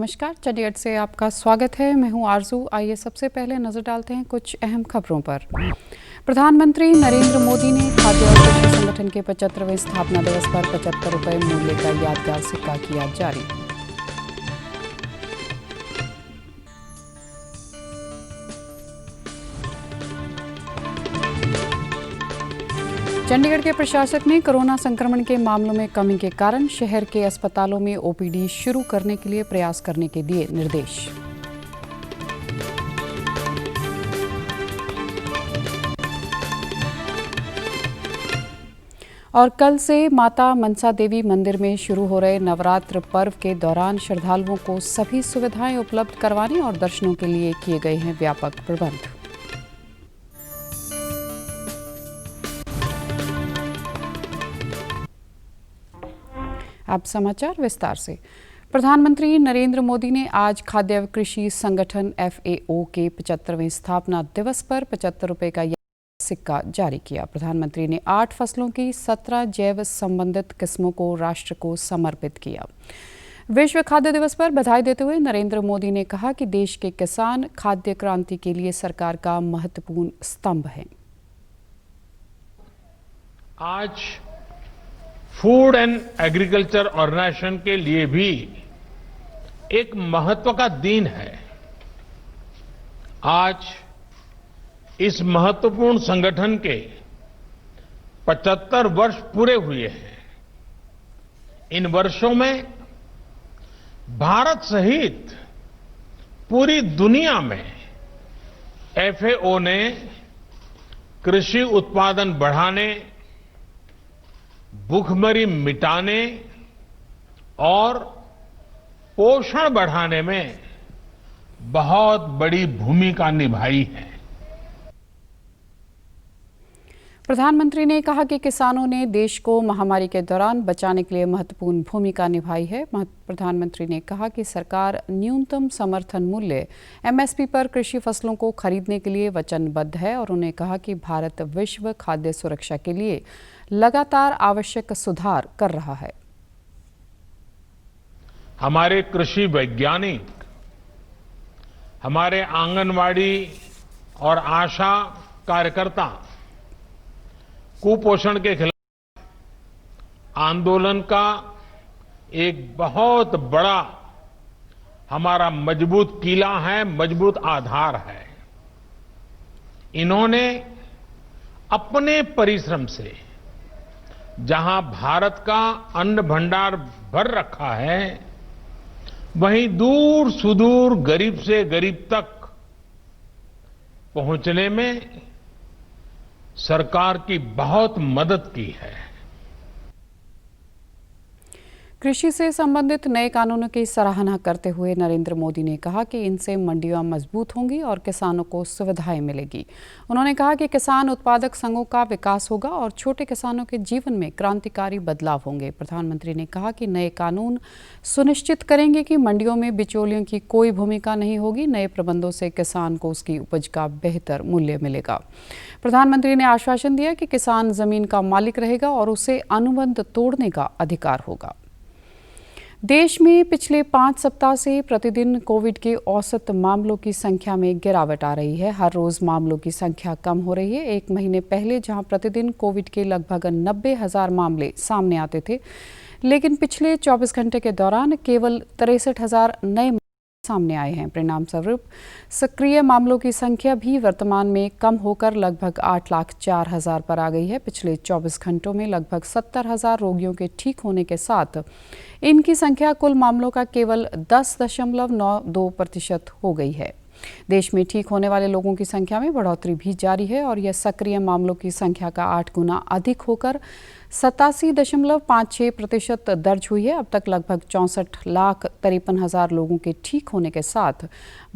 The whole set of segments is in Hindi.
नमस्कार, चंडीगढ़ से आपका स्वागत है। मैं हूं आरजू। आइए सबसे पहले नजर डालते हैं कुछ अहम खबरों पर। प्रधानमंत्री नरेंद्र मोदी ने खाद्य और कृषि संगठन के 75वें स्थापना दिवस पर 75 रुपये मूल्य का यादगार सिक्का किया जारी। चंडीगढ़ के प्रशासक ने कोरोना संक्रमण के मामलों में कमी के कारण शहर के अस्पतालों में ओपीडी शुरू करने के लिए प्रयास करने के दिए निर्देश। और कल से माता मनसा देवी मंदिर में शुरू हो रहे नवरात्र पर्व के दौरान श्रद्धालुओं को सभी सुविधाएं उपलब्ध करवाने और दर्शनों के लिए किए गए हैं व्यापक प्रबंध। अब समाचार विस्तार से। प्रधानमंत्री नरेंद्र मोदी ने आज खाद्य कृषि संगठन FAO के 75वें स्थापना दिवस पर 75 रुपये का सिक्का जारी किया। प्रधानमंत्री ने 8 फसलों की 17 जैव संबंधित किस्मों को राष्ट्र को समर्पित किया। विश्व खाद्य दिवस पर बधाई देते हुए नरेंद्र मोदी ने कहा कि देश के किसान खाद्य क्रांति के लिए सरकार का महत्वपूर्ण स्तंभ हैं। आज फूड एंड एग्रीकल्चर ऑर्गेनाइजेशन के लिए भी एक महत्व का दिन है। आज इस महत्वपूर्ण संगठन के 75 वर्ष पूरे हुए हैं। इन वर्षों में भारत सहित पूरी दुनिया में FAO ने कृषि उत्पादन बढ़ाने, भूखमरी मिटाने और पोषण बढ़ाने में बहुत बड़ी भूमिका निभाई है। प्रधानमंत्री ने कहा कि किसानों ने देश को महामारी के दौरान बचाने के लिए महत्वपूर्ण भूमिका निभाई है। प्रधानमंत्री ने कहा कि सरकार न्यूनतम समर्थन मूल्य MSP पर कृषि फसलों को खरीदने के लिए वचनबद्ध है और उन्होंने कहा कि भारत विश्व खाद्य सुरक्षा के लिए लगातार आवश्यक सुधार कर रहा है। हमारे कृषि वैज्ञानिक, हमारे आंगनवाड़ी और आशा कार्यकर्ता कुपोषण के खिलाफ आंदोलन का एक बहुत बड़ा हमारा मजबूत किला है, मजबूत आधार है। इन्होंने अपने परिश्रम से जहां भारत का अन्न भंडार भर रखा है, वहीं दूर सुदूर गरीब से गरीब तक पहुंचने में सरकार की बहुत मदद की है। कृषि से संबंधित नए कानूनों की सराहना करते हुए नरेंद्र मोदी ने कहा कि इनसे मंडियां मजबूत होंगी और किसानों को सुविधाएं मिलेगी। उन्होंने कहा कि किसान उत्पादक संघों का विकास होगा और छोटे किसानों के जीवन में क्रांतिकारी बदलाव होंगे। प्रधानमंत्री ने कहा कि नए कानून सुनिश्चित करेंगे कि मंडियों में बिचौलियों की कोई भूमिका नहीं होगी। नए प्रबंधों से किसान को उसकी उपज का बेहतर मूल्य मिलेगा। प्रधानमंत्री ने आश्वासन दिया कि किसान जमीन का मालिक रहेगा और उसे अनुबंध तोड़ने का अधिकार होगा। देश में पिछले 5 सप्ताह से प्रतिदिन कोविड के औसत मामलों की संख्या में गिरावट आ रही है। हर रोज मामलों की संख्या कम हो रही है। एक महीने पहले जहां प्रतिदिन कोविड के लगभग 90,000 मामले सामने आते थे, लेकिन पिछले 24 घंटे के दौरान केवल 63,000 नए सामने आए हैं। परिणाम स्वरूप सक्रिय मामलों की संख्या भी वर्तमान में कम होकर लगभग 8,04,000 पर आ गई है। पिछले 24 घंटों में लगभग 70,000 रोगियों के ठीक होने के साथ इनकी संख्या कुल मामलों का केवल 10.92% हो गई है। देश में ठीक होने वाले लोगों की संख्या में बढ़ोतरी भी जारी है और यह सक्रिय मामलों की संख्या का 8 गुना अधिक होकर 87.56% दर्ज हुई है। अब तक लगभग 64,53,000 लोगों के ठीक होने के साथ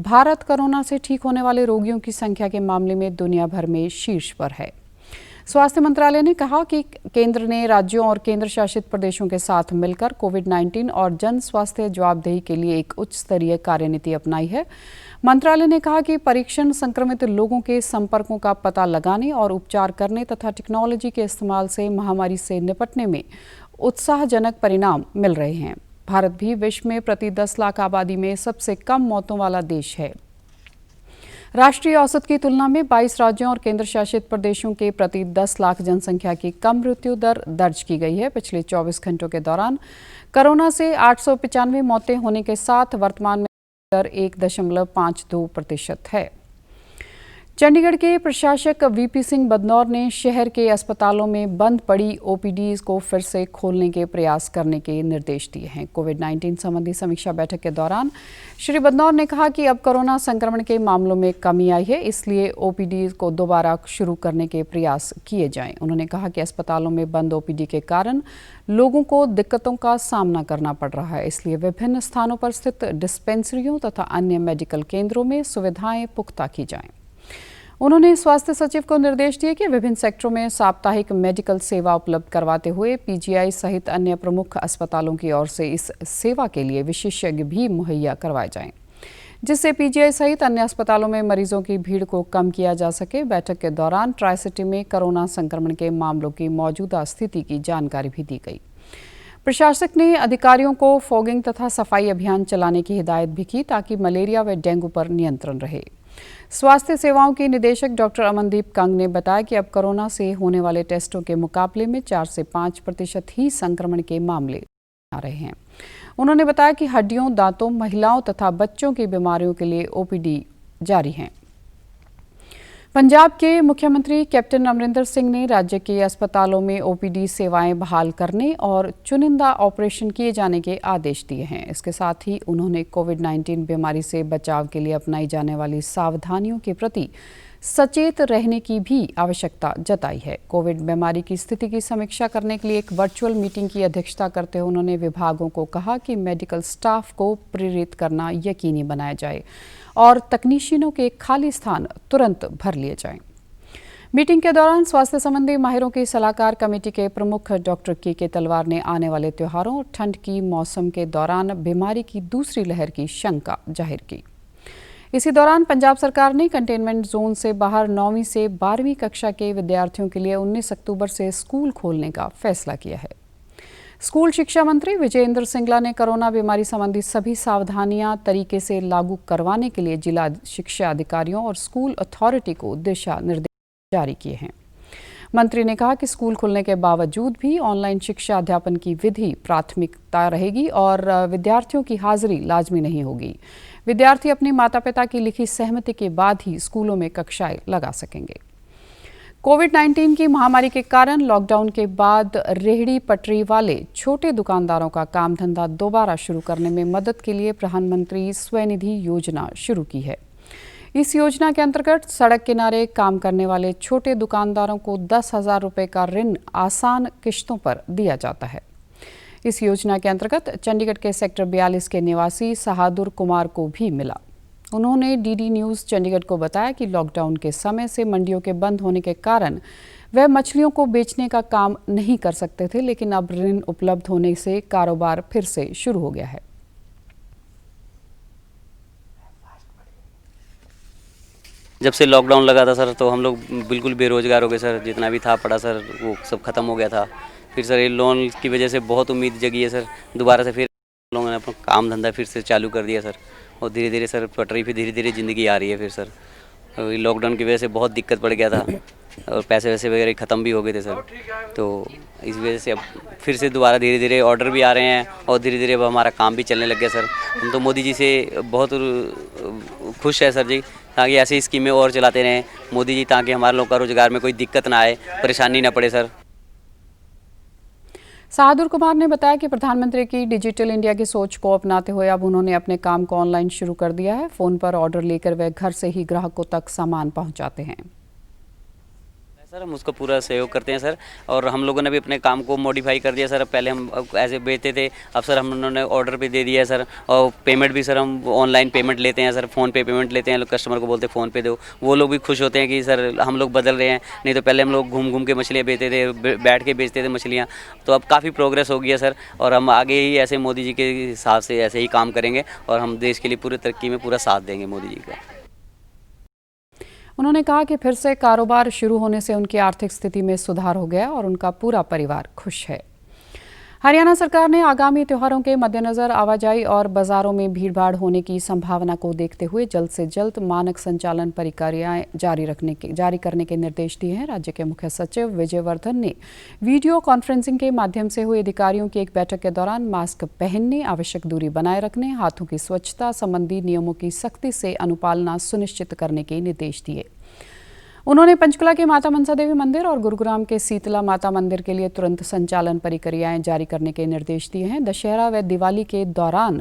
भारत कोरोना से ठीक होने वाले रोगियों की संख्या के मामले में दुनिया भर में शीर्ष पर है। स्वास्थ्य मंत्रालय ने कहा कि केंद्र ने राज्यों और केंद्र शासित प्रदेशों के साथ मिलकर कोविड-19 और जन स्वास्थ्य जवाबदेही के लिए एक उच्च स्तरीय कार्यनीति अपनाई है। मंत्रालय ने कहा कि परीक्षण, संक्रमित लोगों के संपर्कों का पता लगाने और उपचार करने तथा टेक्नोलॉजी के इस्तेमाल से महामारी से निपटने में उत्साहजनक परिणाम मिल रहे हैं। भारत भी विश्व में प्रति 10 लाख आबादी में सबसे कम मौतों वाला देश है। राष्ट्रीय औसत की तुलना में 22 राज्यों और केंद्र शासित प्रदेशों के प्रति 10 लाख जनसंख्या की कम मृत्यु दर दर्ज की गई है। पिछले 24 घंटों के दौरान कोरोना से 895 मौतें होने के साथ वर्तमान में दर 1.52% है। चंडीगढ़ के प्रशासक वीपी सिंह बदनौर ने शहर के अस्पतालों में बंद पड़ी ओपीडी को फिर से खोलने के प्रयास करने के निर्देश दिए हैं। कोविड-19 संबंधी समीक्षा बैठक के दौरान श्री बदनौर ने कहा कि अब कोरोना संक्रमण के मामलों में कमी आई है, इसलिए ओपीडी को दोबारा शुरू करने के प्रयास किए जाएं। उन्होंने कहा कि अस्पतालों में बंद ओपीडी के कारण लोगों को दिक्कतों का सामना करना पड़ रहा है, इसलिए विभिन्न स्थानों पर स्थित डिस्पेंसरियों तथा अन्य मेडिकल केंद्रों में सुविधाएं पुख्ता की जाएं। उन्होंने स्वास्थ्य सचिव को निर्देश दिए कि विभिन्न सेक्टरों में साप्ताहिक मेडिकल सेवा उपलब्ध करवाते हुए पीजीआई सहित अन्य प्रमुख अस्पतालों की ओर से इस सेवा के लिए विशेषज्ञ भी मुहैया करवाए जाएं, जिससे पीजीआई सहित अन्य अस्पतालों में मरीजों की भीड़ को कम किया जा सके। बैठक के दौरान ट्राई सिटी में कोरोना संक्रमण के मामलों की मौजूदा स्थिति की जानकारी भी दी गई। प्रशासक ने अधिकारियों को फॉगिंग तथा सफाई अभियान चलाने की हिदायत भी की ताकि मलेरिया व डेंगू पर नियंत्रण रहे। स्वास्थ्य सेवाओं के निदेशक डॉक्टर अमनदीप कंग ने बताया कि अब कोरोना से होने वाले टेस्टों के मुकाबले में 4 से 5% ही संक्रमण के मामले आ रहे हैं। उन्होंने बताया कि हड्डियों, दांतों, महिलाओं तथा बच्चों की बीमारियों के लिए ओपीडी जारी हैं। पंजाब के मुख्यमंत्री कैप्टन अमरिंदर सिंह ने राज्य के अस्पतालों में ओपीडी सेवाएं बहाल करने और चुनिंदा ऑपरेशन किए जाने के आदेश दिए हैं। इसके साथ ही उन्होंने कोविड-19 बीमारी से बचाव के लिए अपनाई जाने वाली सावधानियों के प्रति सचेत रहने की भी आवश्यकता जताई है। कोविड बीमारी की स्थिति की समीक्षा करने के लिए एक वर्चुअल मीटिंग की अध्यक्षता करते हुए उन्होंने विभागों को कहा कि मेडिकल स्टाफ को प्रेरित करना यकीनी बनाया जाए और तकनीशियनों के खाली स्थान तुरंत भर लिए जाएं। मीटिंग के दौरान स्वास्थ्य संबंधी माहिरों की सलाहकार कमेटी के प्रमुख डॉक्टर के तलवार ने आने वाले त्योहारों और ठंड की मौसम के दौरान बीमारी की दूसरी लहर की शंका जाहिर की। इसी दौरान पंजाब सरकार ने कंटेनमेंट जोन से बाहर 9वीं से 12वीं कक्षा के विद्यार्थियों के लिए 19 अक्टूबर से स्कूल खोलने का फैसला किया है। स्कूल शिक्षा मंत्री विजय इंद्र सिंगला ने कोरोना बीमारी संबंधी सभी सावधानियां तरीके से लागू करवाने के लिए जिला शिक्षा अधिकारियों और स्कूल अथॉरिटी को दिशा निर्देश जारी किए हैं। मंत्री ने कहा कि स्कूल खुलने के बावजूद भी ऑनलाइन शिक्षा अध्यापन की विधि प्राथमिकता रहेगी और विद्यार्थियों की हाजिरी लाजमी नहीं होगी। विद्यार्थी अपने माता पिता की लिखी सहमति के बाद ही स्कूलों में कक्षाएं लगा सकेंगे। कोविड-19 की महामारी के कारण लॉकडाउन के बाद रेहड़ी पटरी वाले छोटे दुकानदारों का काम धंधा दोबारा शुरू करने में मदद के लिए प्रधानमंत्री स्वनिधि योजना शुरू की है। इस योजना के अंतर्गत सड़क किनारे काम करने वाले छोटे दुकानदारों को 10,000 रुपये का ऋण आसान किश्तों पर दिया जाता है। इस योजना के अंतर्गत चंडीगढ़ के सेक्टर 42 के निवासी सहादुर कुमार को भी मिला। उन्होंने डीडी न्यूज़ चंडीगढ़ को बताया कि लॉकडाउन के समय से मंडियों के बंद होने के कारण वह मछलियों को बेचने का काम नहीं कर सकते थे, लेकिन अब ऋण उपलब्ध होने से कारोबार फिर से शुरू हो गया है। जब से लॉकडाउन लगा था सर तो हम लोग बिल्कुल बेरोजगार हो गए सर। जितना भी था पड़ा सर वो सब खत्म हो गया था। फिर सर ये लोन की वजह से बहुत उम्मीद जगी है सर। दोबारा से फिर लोगों ने अपना काम धंधा फिर से चालू कर दिया सर और धीरे धीरे सर पटरी पे धीरे धीरे ज़िंदगी आ रही है। फिर सर लॉकडाउन की वजह से बहुत दिक्कत पड़ गया था और पैसे वैसे वगैरह ख़त्म भी हो गए थे सर। तो इस वजह से अब फिर से दोबारा धीरे धीरे ऑर्डर भी आ रहे हैं और धीरे धीरे अब हमारा काम भी चलने लग गया सर। हम तो मोदी जी से बहुत खुश है सर जी, ताकि ऐसी स्कीमें और चलाते रहें मोदी जी, ताकि हमारे लोगों का रोजगार में कोई दिक्कत ना आए, परेशानी ना पड़े सर। सहादुर कुमार ने बताया कि प्रधानमंत्री की डिजिटल इंडिया की सोच को अपनाते हुए अब उन्होंने अपने काम को ऑनलाइन शुरू कर दिया है। फोन पर ऑर्डर लेकर वे घर से ही ग्राहकों तक सामान पहुंचाते हैं। सर हम उसको पूरा सहयोग करते हैं सर, और हम लोगों ने भी अपने काम को मॉडिफाई कर दिया सर। पहले हम ऐसे बेचते थे, अब सर हम उन्होंने ऑर्डर पे दे दिया है सर। और पेमेंट भी सर हम ऑनलाइन पेमेंट लेते हैं सर, फ़ोन पे पेमेंट लेते हैं। कस्टमर को बोलते हैं फ़ोन पे दो, वो लोग भी खुश होते हैं कि सर हम लोग बदल रहे हैं। नहीं तो पहले हम लोग घूम घूम के मछलियाँ बेचते थे, बैठ के बेचते थे मछलियाँ। तो अब काफ़ी प्रोग्रेस हो गई है सर, और हम आगे ही ऐसे मोदी जी के हिसाब से ऐसे ही काम करेंगे और हम देश के लिए पूरी तरक्की में पूरा साथ देंगे मोदी जी का। उन्होंने कहा कि फिर से कारोबार शुरू होने से उनकी आर्थिक स्थिति में सुधार हो गया और उनका पूरा परिवार खुश है। हरियाणा सरकार ने आगामी त्योहारों के मद्देनजर आवाजाही और बाजारों में भीड़भाड़ होने की संभावना को देखते हुए जल्द से जल्द मानक संचालन प्रक्रियाएं जारी करने के निर्देश दिए हैं। राज्य के मुख्य सचिव विजय वर्धन ने वीडियो कॉन्फ्रेंसिंग के माध्यम से हुई अधिकारियों की एक बैठक के दौरान मास्क पहनने, आवश्यक दूरी बनाए रखने, हाथों की स्वच्छता संबंधी नियमों की सख्ती से अनुपालना सुनिश्चित करने के निर्देश दिए। उन्होंने पंचकुला के माता मनसा देवी मंदिर और गुरुग्राम के शीतला माता मंदिर के लिए तुरंत संचालन प्रक्रियाएं जारी करने के निर्देश दिए हैं। दशहरा व दिवाली के दौरान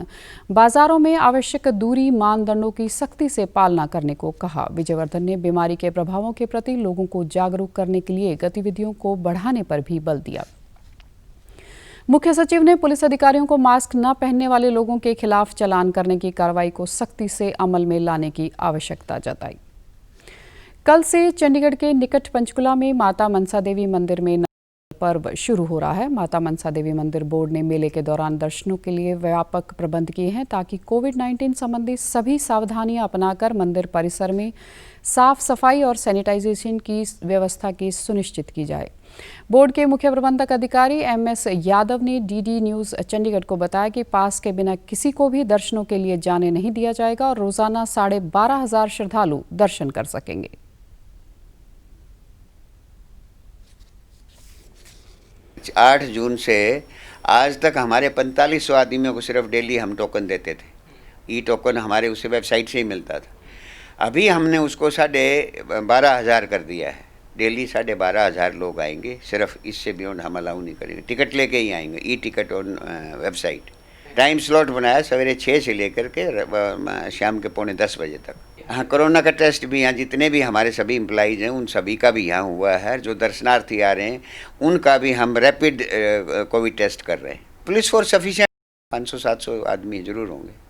बाजारों में आवश्यक दूरी मानदंडों की सख्ती से पालना करने को कहा। विजयवर्धन ने बीमारी के प्रभावों के प्रति लोगों को जागरूक करने के लिए गतिविधियों को बढ़ाने पर भी बल दिया। मुख्य सचिव ने पुलिस अधिकारियों को मास्क न पहनने वाले लोगों के खिलाफ चालान करने की कार्रवाई को सख्ती से अमल में लाने की आवश्यकता जताई। कल से चंडीगढ़ के निकट पंचकुला में माता मनसा देवी मंदिर में पर्व शुरू हो रहा है। माता मनसा देवी मंदिर बोर्ड ने मेले के दौरान दर्शनों के लिए व्यापक प्रबंध किए हैं ताकि कोविड-19 संबंधी सभी सावधानियां अपनाकर मंदिर परिसर में साफ सफाई और सैनिटाइजेशन की व्यवस्था की सुनिश्चित की जाए। बोर्ड के मुख्य प्रबंधक अधिकारी MS यादव ने DD न्यूज़ चंडीगढ़ को बताया कि पास के बिना किसी को भी दर्शनों के लिए जाने नहीं दिया जाएगा और रोजाना 12,500 श्रद्धालु दर्शन कर सकेंगे। 8 जून से आज तक हमारे 4500 आदमियों को सिर्फ डेली हम टोकन देते थे। टोकन हमारे उसे वेबसाइट से ही मिलता था। अभी हमने उसको 12,500 कर दिया है। डेली 12,500 लोग आएंगे। सिर्फ इससे बियॉन्ड हम अलाउ नहीं करेंगे। टिकट लेके ही आएंगे। Ticket on website. Time slot बनाया सवेरे 6 से लेकर के शाम के 9:45 बजे तक। हाँ, कोरोना का टेस्ट भी यहाँ जितने भी हमारे सभी एम्प्लॉइज हैं उन सभी का भी यहाँ हुआ है। जो दर्शनार्थी आ रहे हैं उनका भी हम रैपिड कोविड टेस्ट कर रहे हैं। पुलिस फोर्स सफिशिएंट 500-700 आदमी जरूर होंगे।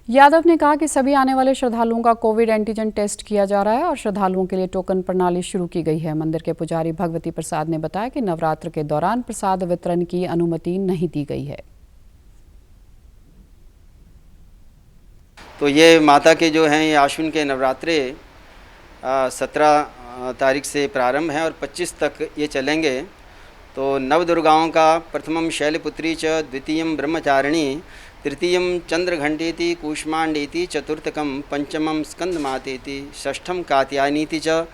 यादव ने कहा कि सभी आने वाले श्रद्धालुओं का कोविड एंटीजन टेस्ट किया जा रहा है और श्रद्धालुओं के लिए टोकन प्रणाली शुरू की गई है। मंदिर के पुजारी भगवती प्रसाद ने बताया कि नवरात्र के दौरान प्रसाद वितरण की अनुमति नहीं दी गई है। तो ये माता के जो हैं ये आश्विन के नवरात्रे 17 तारीख से प्रारंभ है और 25 तक ये चलेंगे। तो नवदुर्गाओं का प्रथमम शैलपुत्री च, द्वितीयम ब्रह्मचारिणी, तृतीयम चंद्रघंटेति कूष्मांडेति, चतुर्थकम पंचमम स्कंदमातेति, षष्ठम कात्यायनीति च,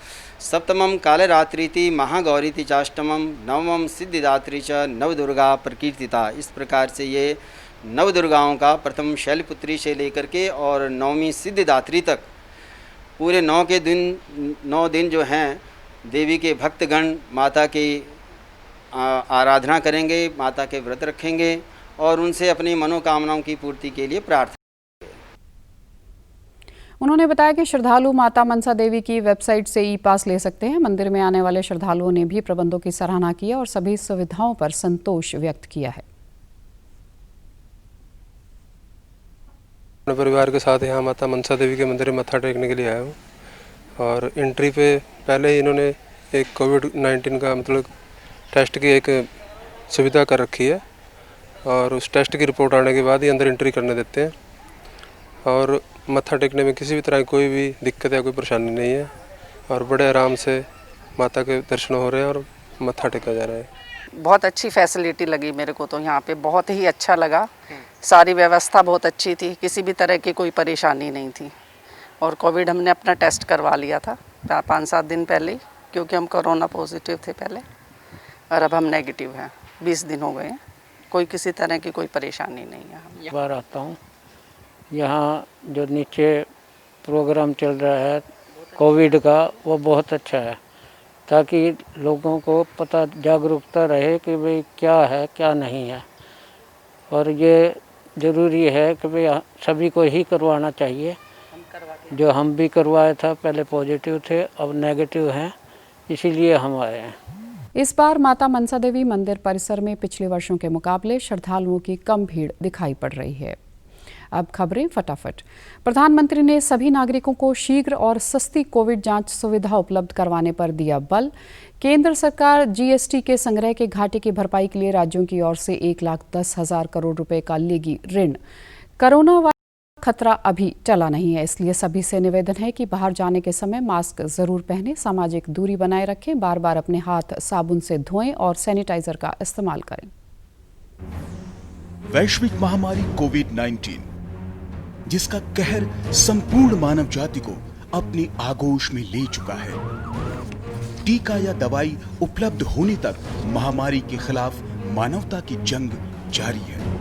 सप्तमम कालरात्रीति, महागौरीति चाष्टमम, नवमम सिद्धिदात्री च, नवदुर्गा प्रकीर्तिता। इस प्रकार से ये नवदुर्गाओं का प्रथम शैलपुत्री से लेकर के और नवमी सिद्धिदात्री तक पूरे 9 दिन जो हैं देवी के भक्तगण माता की आराधना करेंगे, माता के व्रत रखेंगे और उनसे अपनी मनोकामनाओं की पूर्ति के लिए प्रार्थना। उन्होंने बताया कि श्रद्धालु माता मनसा देवी की वेबसाइट से ई-पास ले सकते हैं। मंदिर में आने वाले श्रद्धालुओं ने भी प्रबंधों की सराहना की और सभी सुविधाओं पर संतोष व्यक्त किया है। अपने परिवार के साथ यहाँ माता मनसा देवी के मंदिर में मत्था टेकने के लिए आया हूँ और एंट्री पे पहले ही इन्होंने एक कोविड-19 का मतलब टेस्ट की एक सुविधा कर रखी है और उस टेस्ट की रिपोर्ट आने के बाद ही अंदर एंट्री करने देते हैं और मत्था टेकने में किसी भी तरह की कोई भी दिक्कत या कोई परेशानी नहीं है और बड़े आराम से माता के दर्शन हो रहे हैं और मत्था टेका जा रहा है। बहुत अच्छी फैसिलिटी लगी मेरे को तो यहाँ पे, बहुत ही अच्छा लगा। सारी व्यवस्था बहुत अच्छी थी, किसी भी तरह की कोई परेशानी नहीं थी और कोविड हमने अपना टेस्ट करवा लिया था 5-7 दिन पहले ही, क्योंकि हम कोरोना पॉजिटिव थे पहले और अब हम नेगेटिव हैं। 20 दिन हो गए हैं, कोई किसी तरह की कोई परेशानी नहीं है। बार आता हूँ यहाँ, जो नीचे प्रोग्राम चल रहा है कोविड का वो बहुत अच्छा है ताकि लोगों को पता जागरूकता रहे कि भाई क्या है क्या नहीं है और ये ज़रूरी है कि भाई सभी को ही करवाना चाहिए। जो हम भी करवाया था, पहले पॉजिटिव थे अब नेगेटिव हैं, इसीलिए हम आए हैं। इस बार माता मनसा देवी मंदिर परिसर में पिछले वर्षों के मुकाबले श्रद्धालुओं की कम भीड़ दिखाई पड़ रही है। अब खबरें फटाफट। प्रधानमंत्री ने सभी नागरिकों को शीघ्र और सस्ती कोविड जांच सुविधा उपलब्ध करवाने पर दिया बल। केंद्र सरकार GST के संग्रह के घाटे की भरपाई के लिए राज्यों की ओर से 1,10,000 करोड़ रुपए का लेगी ऋण। कोरोना वायरस खतरा अभी टला नहीं है, इसलिए सभी से निवेदन है कि बाहर जाने के समय मास्क जरूर पहनें, सामाजिक दूरी बनाए रखें, बार बार अपने हाथ साबुन से धोएं और सैनिटाइजर का इस्तेमाल करें। वैश्विक महामारी कोविड-19, जिसका कहर संपूर्ण मानव जाति को अपनी आगोश में ले चुका है। टीका या दवाई उपलब्ध होने तक महामारी के खिलाफ मानवता की जंग जारी है।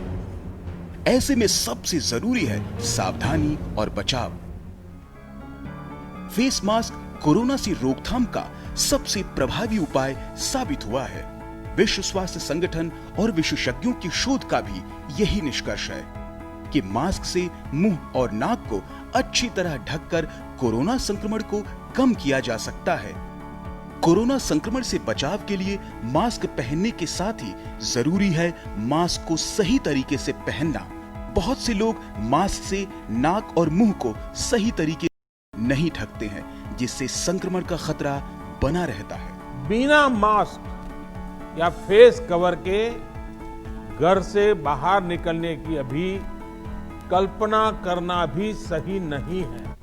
ऐसे में सबसे जरूरी है सावधानी और बचाव। फेस मास्क कोरोना से रोकथाम का सबसे प्रभावी उपाय साबित हुआ है। विश्व स्वास्थ्य संगठन और विशेषज्ञों की शोध का भी यही निष्कर्ष है कि मास्क से मुंह और नाक को अच्छी तरह ढककर कोरोना संक्रमण को कम किया जा सकता है। कोरोना संक्रमण से बचाव के लिए मास्क पहनने के साथ ही जरूरी है मास्क को सही तरीके से पहनना। बहुत से लोग मास्क से नाक और मुंह को सही तरीके से नहीं ढकते हैं, जिससे संक्रमण का खतरा बना रहता है। बिना मास्क या फेस कवर के घर से बाहर निकलने की अभी कल्पना करना भी सही नहीं है।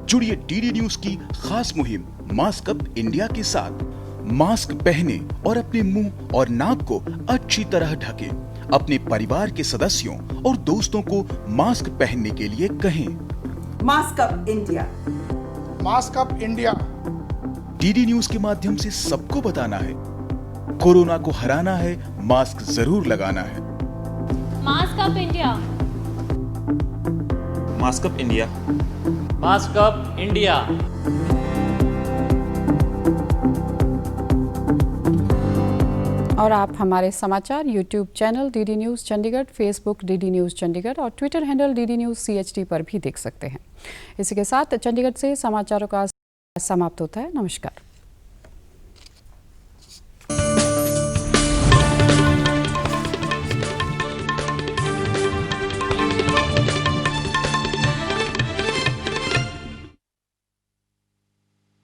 जुड़िए डीडी न्यूज की खास मुहिम मास्क अप इंडिया के साथ। मास्क पहने और अपने मुंह और नाक को अच्छी तरह ढकें। अपने परिवार के सदस्यों और दोस्तों को मास्क पहनने के लिए कहें। Mask up India, mask up India. DD news के माध्यम से सबको बताना है, कोरोना को हराना है, मास्क जरूर लगाना है। Mask up India, mask up India, mask up India. और आप हमारे समाचार YouTube channel DD news Chandigarh, Facebook DD news Chandigarh और Twitter handle DD news CHD पर भी देख सकते हैं। इसी के साथ चंडीगढ़ से समाचारों का समाप्त होता है। नमस्कार।